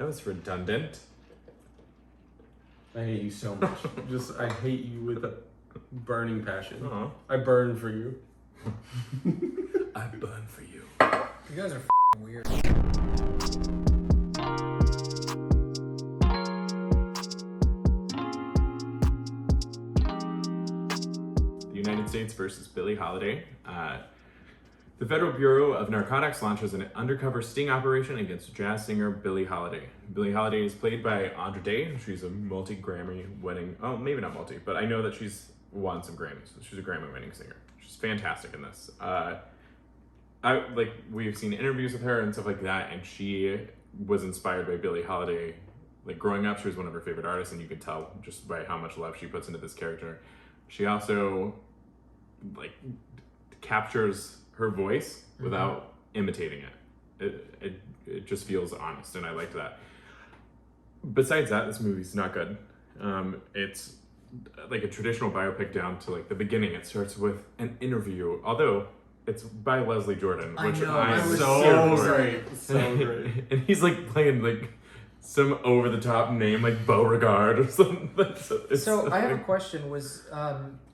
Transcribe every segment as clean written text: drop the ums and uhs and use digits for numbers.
That was redundant. I hate you so much. I hate you with a burning passion. Uh-huh. I burn for you. I burn for you. You guys are weird. The United States versus Billie Holiday. The Federal Bureau of Narcotics launches an undercover sting operation against jazz singer Billie Holiday. Billie Holiday is played by Andra Day. She's a multi-Grammy winning, oh, maybe not multi, but I know that she's won some Grammys. She's a Grammy winning singer. She's fantastic in this. We've seen interviews with her and stuff like that, and she was inspired by Billie Holiday. Like growing up, she was one of her favorite artists, and you could tell just by how much love she puts into this character. She also captures her voice without imitating it. It just feels honest, and I liked that. Besides that, this movie's not good. It's like a traditional biopic down to like the beginning. It starts with an interview, although it's by Leslie Jordan, which I'm so great. So great. And he's like playing like some over the top name like Beauregard or something. So I have a question.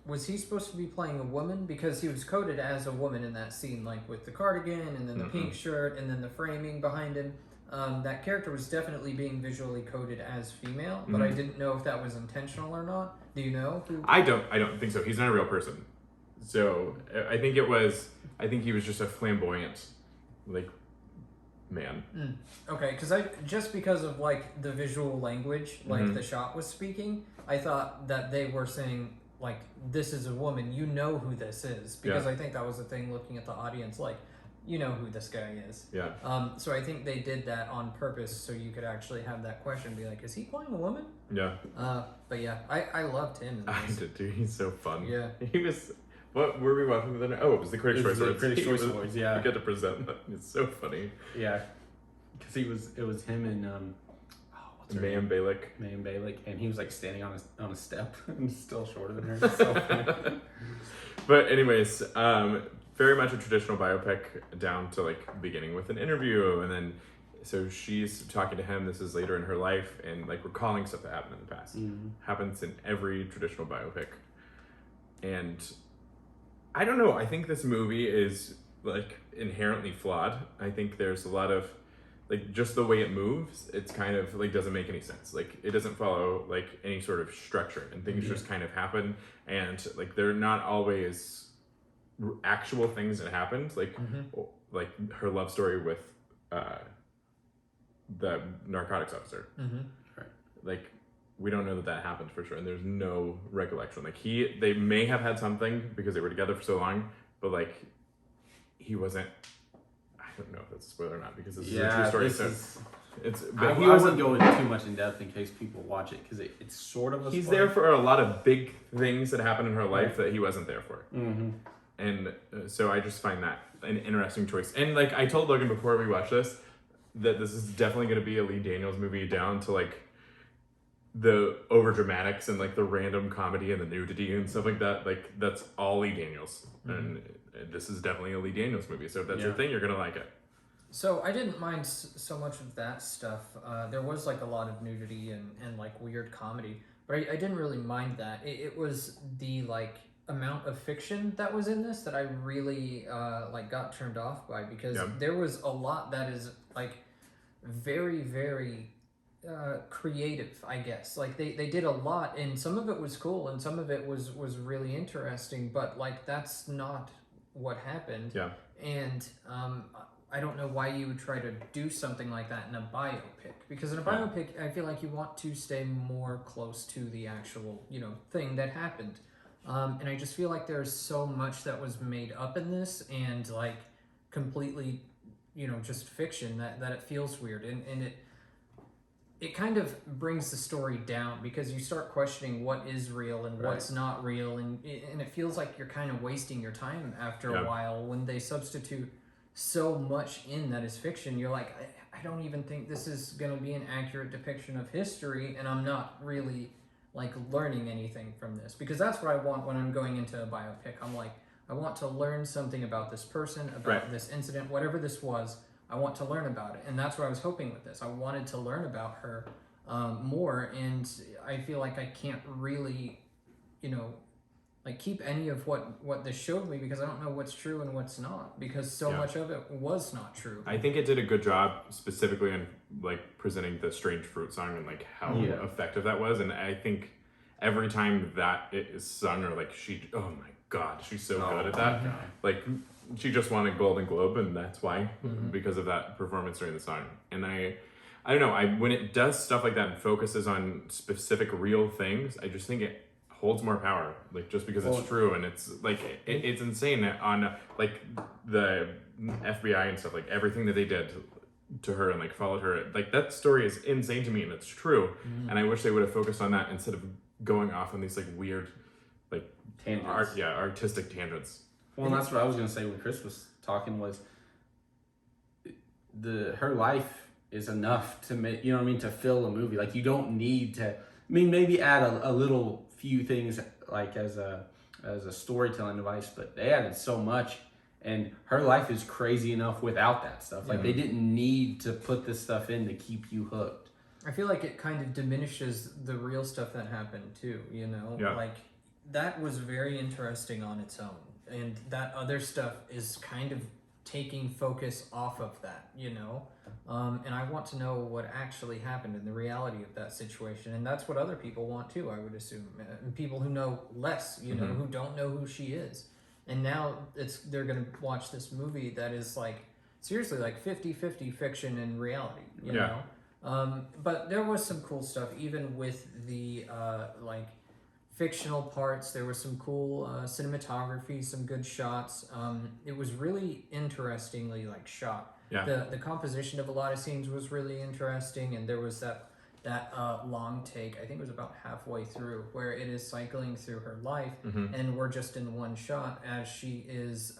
Was he supposed to be playing a woman? Because he was coded as a woman in that scene, like with the cardigan and then the pink shirt and then the framing behind him. That character was definitely being visually coded as female, but I didn't know if that was intentional or not. Do you know? I don't think so. He's not a real person. So I think he was just a flamboyant, like, man. Okay, because of like the visual language, like the shot was speaking, I thought that they were saying like, this is a woman, you know who this is, because I think that was the thing looking at the audience, like, you know who this guy is. Yeah. So I think they did that on purpose so you could actually have that question, be like, is he playing a woman? Yeah. But yeah, I loved him in this. I did too. He's so fun. Yeah. He was. What were we watching the other night? Oh, it was the Critics' Choice Awards. Critics' Choice Awards, yeah. You get to present that. It's so funny. Yeah. Because it was him and Mayim Bialik. Mayim Bialik, and he was like standing on a step and still shorter than her. It's so funny. But anyways, very much a traditional biopic down to like beginning with an interview, and then so she's talking to him. This is later in her life, and like recalling stuff that happened in the past. Happens in every traditional biopic, and I don't know. I think this movie is like inherently flawed. I think there's a lot of like just the way it moves, it's kind of like doesn't make any sense. Like it doesn't follow like any sort of structure, and things just kind of happen, and like they're not always actual things that happened. Like like her love story with the narcotics officer. Right. Like we don't know that happened for sure, and there's no recollection. Like they may have had something because they were together for so long, but like he wasn't. I don't know if that's a spoiler or not because this is a true story. I wasn't going too much in depth in case people watch it because it's sort of a He's spoiler. there for a lot of big things that happened in her life that he wasn't there for. And so I just find that an interesting choice. And like I told Logan before we watched this, that this is definitely going to be a Lee Daniels movie down to like the over dramatics and like the random comedy and the nudity and stuff like that. Like that's all Lee Daniels. And this is definitely a Lee Daniels movie. So if that's your thing, you're going to like it. So I didn't mind so much of that stuff. There was like a lot of nudity and like weird comedy, but I didn't really mind that. It was the like amount of fiction that was in this that I really like got turned off by, because there was a lot that is like very, very creative, I guess. Like they did a lot, and some of it was cool and some of it was really interesting, but like that's not what happened. And I don't know why you would try to do something like that in a biopic, because in a biopic I feel like you want to stay more close to the actual thing that happened. And I just feel like there's so much that was made up in this and like completely just fiction that it feels weird, and it kind of brings the story down because you start questioning what is real and what's not real, and it feels like you're kind of wasting your time after a while when they substitute so much in that is fiction. You're like, I don't even think this is going to be an accurate depiction of history, and I'm not really like learning anything from this, because that's what I want when I'm going into a biopic. I'm like, I want to learn something about this person, about this incident, whatever this was. I want to learn about it. And that's what I was hoping with this. I wanted to learn about her more, and I feel like I can't really, you know, like keep any of what this showed me, because I don't know what's true and what's not, because so much of it was not true. I think it did a good job specifically on like presenting the Strange Fruit song and like how effective that was. And I think every time that it is sung, or like oh my God, she's so good at that. Like she just won a Golden Globe, and that's why, because of that performance during the song. And I don't know, when it does stuff like that and focuses on specific real things, I just think it holds more power, like just because it's true. And it's like it's insane on like the FBI and stuff, like everything that they did to her and like followed her, like that story is insane to me, and it's true. And I wish they would have focused on that instead of going off on these like weird like tangents. Artistic tangents. Well, that's what I was gonna say when Chris was talking, was her life is enough to make, you know what I mean, to fill a movie. Like you don't need to, I mean, maybe add a little few things like as a storytelling device, but they added so much, and her life is crazy enough without that stuff. Like they didn't need to put this stuff in to keep you hooked. I feel like it kind of diminishes the real stuff that happened too, you know? Like that was very interesting on its own, and that other stuff is kind of taking focus off of that, you know? And I want to know what actually happened in the reality of that situation. And that's what other people want too, I would assume. People who know less, you know, who don't know who she is. And now they're going to watch this movie that is like, seriously, like 50-50 fiction and reality, you know? But there was some cool stuff, even with the, like, fictional parts. There was some cool cinematography, some good shots. It was really interestingly like shot. The composition of a lot of scenes was really interesting, and there was that long take, I think it was about halfway through, where it is cycling through her life, and we're just in one shot as she is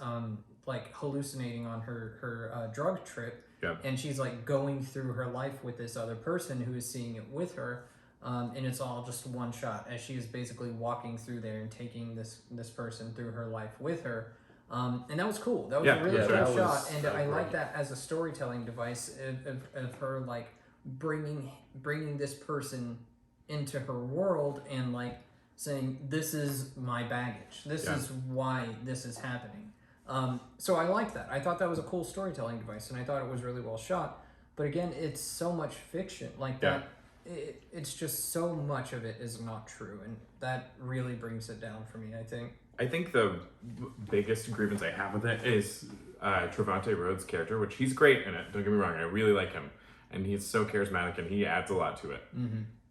like hallucinating on her drug trip, and she's like going through her life with this other person who is seeing it with her. And it's all just one shot as she is basically walking through there and taking this person through her life with her. And that was cool. That was a really cool shot. And I like that as a storytelling device of her like bringing this person into her world and like saying, this is my baggage. This is why this is happening. So I like that. I thought that was a cool storytelling device, and I thought it was really well shot. But again, it's so much fiction like that. It's just so much of it is not true, and that really brings it down for me, I think. I think the biggest grievance I have with it is Trevante Rhodes' character, which he's great in it, don't get me wrong, I really like him, and he's so charismatic, and he adds a lot to it.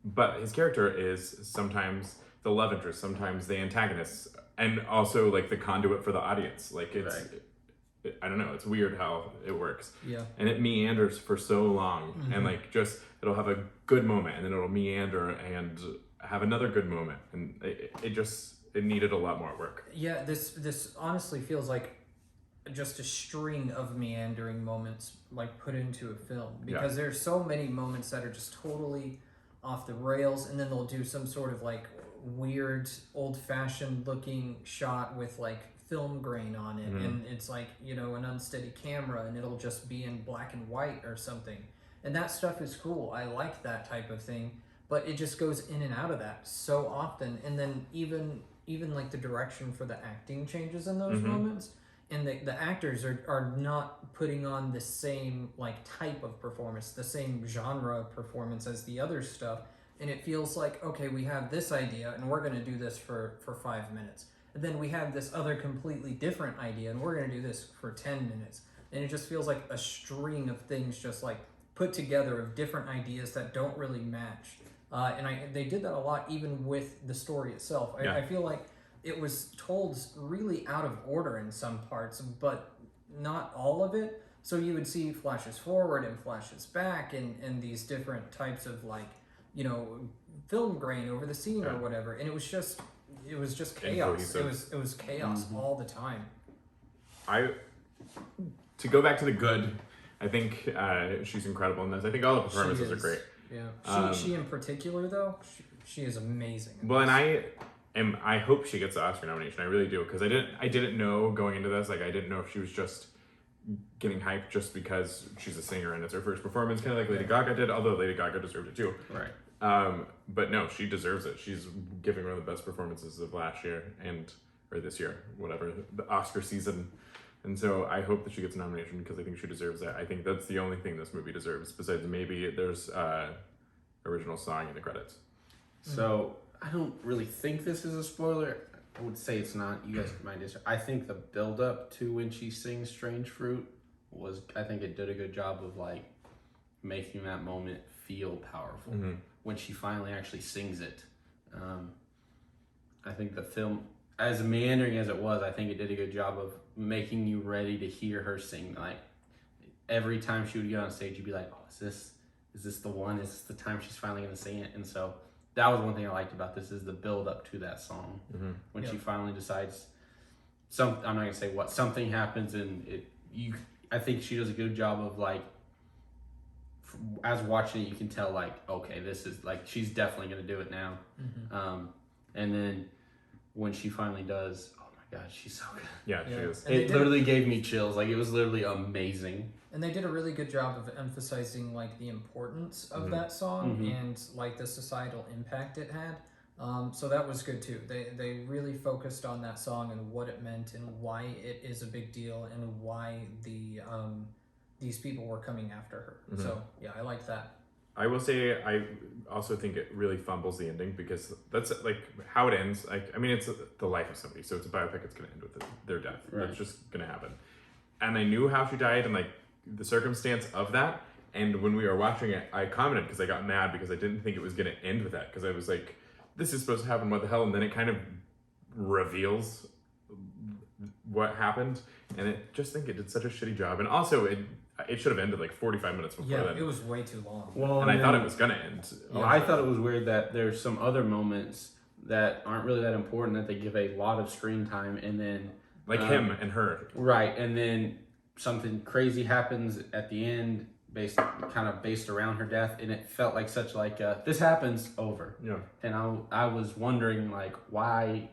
But his character is sometimes the love interest, sometimes the antagonist, and also like the conduit for the audience. Like it's... I don't know, it's weird how it works. And it meanders for so long, and like just it'll have a good moment, and then it'll meander and have another good moment, and it needed a lot more work. This honestly feels like just a string of meandering moments like put into a film, because there's so many moments that are just totally off the rails, and then they'll do some sort of like weird old-fashioned looking shot with like film grain on it, and it's like, you know, an unsteady camera, and it'll just be in black and white or something, and that stuff is cool. I like that type of thing, but it just goes in and out of that so often. And then even like the direction for the acting changes in those moments, and the actors are not putting on the same like type of performance, the same genre of performance as the other stuff, and it feels like, okay, we have this idea and we're going to do this for 5 minutes. And then we have this other completely different idea, and we're going to do this for 10 minutes. And it just feels like a string of things just like put together of different ideas that don't really match. And they did that a lot even with the story itself. I feel like it was told really out of order in some parts, but not all of it. So you would see flashes forward and flashes back, and these different types of like, you know, film grain over the scene or whatever. And it was just chaos. It was chaos all the time. To go back to the good, I think she's incredible in this. I think all the performances are great. Yeah, she in particular though, she is amazing. Well, and I hope she gets the Oscar nomination. I really do, because I didn't know going into this. Like I didn't know if she was just getting hyped just because she's a singer and it's her first performance, kind of like Lady Gaga did, although Lady Gaga deserved it too. Right. But no, she deserves it. She's giving one of the best performances of last year or this year, whatever, the Oscar season. And so I hope that she gets a nomination because I think she deserves it. I think that's the only thing this movie deserves, besides maybe there's original song in the credits. So I don't really think this is a spoiler. I would say it's not. You guys might disagree. I think the build up to when she sings "Strange Fruit" I think it did a good job of like making that moment feel powerful when she finally actually sings it. I think the film, as meandering as it was, I think it did a good job of making you ready to hear her sing. Like every time she would get on stage, you'd be like, "Oh, is this the one? Is this the time she's finally going to sing it?" And so that was one thing I liked about this, is the build up to that song. When she finally decides I'm not going to say what, something happens, and I think she does a good job of like, as watching it, you can tell like, okay, this is like, she's definitely going to do it now. And then when she finally does, oh my God, she's so good. Yeah, she is. It literally gave me chills. Like, it was literally amazing. And they did a really good job of emphasizing like the importance of that song and like the societal impact it had. So that was good too. They really focused on that song and what it meant and why it is a big deal and why these people were coming after her. So yeah, I liked that. I will say I also think it really fumbles the ending, because that's like how it ends. Like, I mean, it's the life of somebody, so it's a biopic. It's going to end with their death. Right. That's just going to happen. And I knew how she died and like the circumstance of that. And when we were watching it, I commented because I got mad because I didn't think it was going to end with that, because I was like, this is supposed to happen, what the hell? And then it kind of reveals what happened, and I just think it did such a shitty job. And also it should have ended like 45 minutes before then. It was way too long. Well, and I thought it was gonna end. I thought it was weird that there's some other moments that aren't really that important that they give a lot of screen time, and then like him and her. Right, and then something crazy happens at the end based around her death, and it felt like such like this happens over. Yeah. And I was wondering like why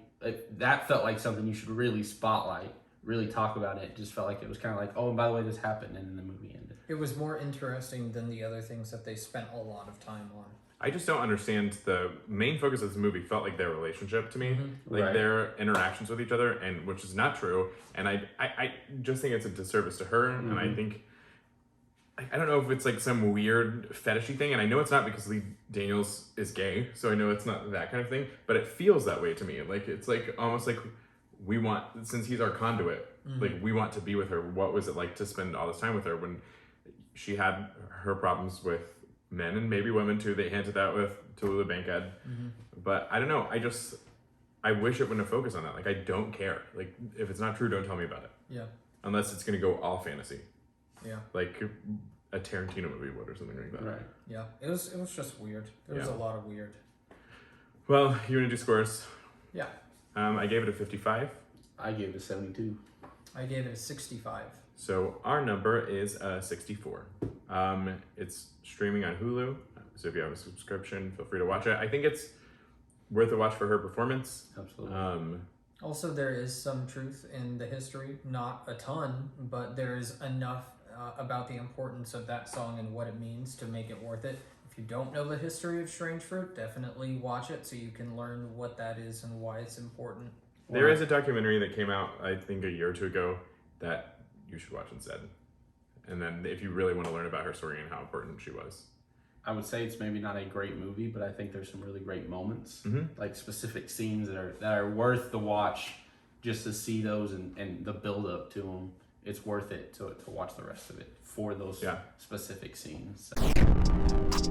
that felt like something you should really spotlight, really talk about it. It just felt like it was kind of like, oh, and by the way, this happened, and then the movie ended. It was more interesting than the other things that they spent a lot of time on. I just don't understand, the main focus of this movie felt like their relationship to me, like their interactions with each other, and which is not true. And I just think it's a disservice to her, and I think, I don't know if it's like some weird fetishy thing, and I know it's not because Lee Daniels is gay, so I know it's not that kind of thing, but it feels that way to me. Like, it's like almost like we want, since he's our conduit, like we want to be with her. What was it like to spend all this time with her when she had her problems with men and maybe women too? They hinted that with Tallulah Bankhead. But I don't know, I wish it wouldn't have focused on that. Like, I don't care. Like, if it's not true, don't tell me about it. Yeah. Unless it's gonna go all fantasy. Yeah. Like a Tarantino movie would, or something like that. Right. Yeah. It was just weird. There was a lot of weird. Well, you want to do scores? Yeah. I gave it a 55. I gave it a 72. I gave it a 65. So our number is 64. It's streaming on Hulu. So if you have a subscription, feel free to watch it. I think it's worth a watch for her performance. Absolutely. Also, there is some truth in the history, not a ton, but there is enough about the importance of that song and what it means to make it worth it. If you don't know the history of Strange Fruit, definitely watch it so you can learn what that is and why it's important. There is a documentary that came out, I think, a year or two ago that you should watch instead. And then if you really want to learn about her story and how important she was. I would say it's maybe not a great movie, but I think there's some really great moments, like specific scenes that are worth the watch, just to see those and the build up to them. It's worth it to watch the rest of it for those specific scenes. So.